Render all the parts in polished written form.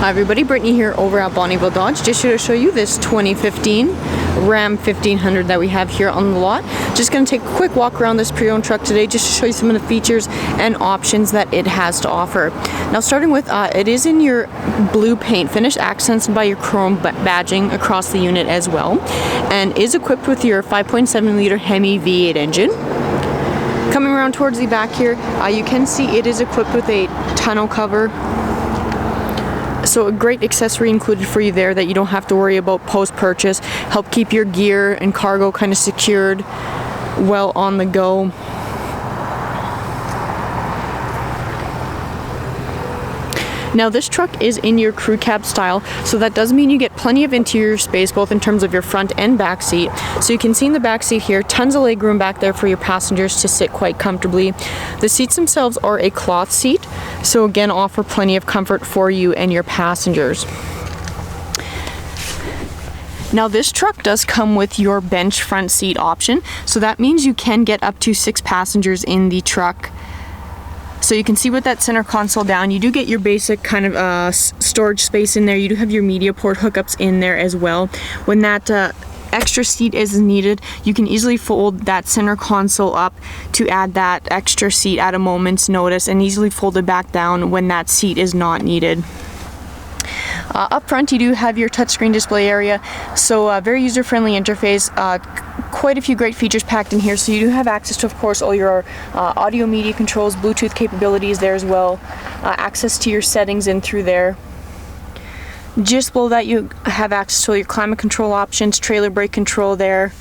Hi everybody, Brittany here over at Bonnyville Dodge. Just here to show you this 2015 Ram 1500 that we have here on the lot. Just going to take a quick walk around this pre-owned truck today just to show you some of the features and options that it has to offer. Now starting with, it is in your blue paint finish, accented by your chrome badging across the unit as well, and is equipped with your 5.7 liter Hemi V8 engine. Coming around towards the back here, you can see it is equipped with a tonneau cover. So a great accessory included for you there that you don't have to worry about post-purchase. Help keep your gear and cargo kind of secured well on the go. Now this truck is in your crew cab style, so that does mean you get plenty of interior space both in terms of your front and back seat. So you can see in the back seat here, tons of leg room back there for your passengers to sit quite comfortably. The seats themselves are a cloth seat, so again offer plenty of comfort for you and your passengers. Now this truck does come with your bench front seat option, so that means you can get up to 6 passengers in the truck. So you can see with that center console down, you do get your basic kind of storage space in there. You do have your media port hookups in there as well. When that extra seat is needed, you can easily fold that center console up to add that extra seat at a moment's notice and easily fold it back down when that seat is not needed. Up front you do have your touchscreen display area, so very user-friendly interface, quite a few great features packed in here. So you do have access to, of course, all your audio media controls, Bluetooth capabilities there as well, access to your settings in through there. Just below that you have access to all your climate control options, trailer brake control there,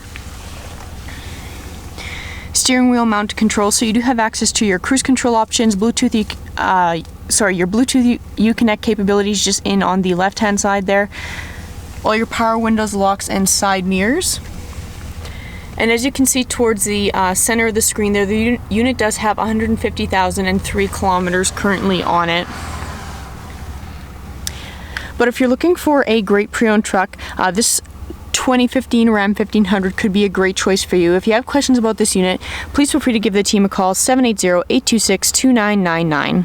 steering wheel mount control, so you do have access to your cruise control options, Bluetooth your Bluetooth Uconnect capabilities just in on the left hand side there, all your power windows, locks, and side mirrors. And as you can see towards the center of the screen there, the unit does have 150,003 kilometers currently on it. But if you're looking for a great pre-owned truck, this 2015 Ram 1500 could be a great choice for you. If you have questions about this unit, please feel free to give the team a call, 780-826-2999.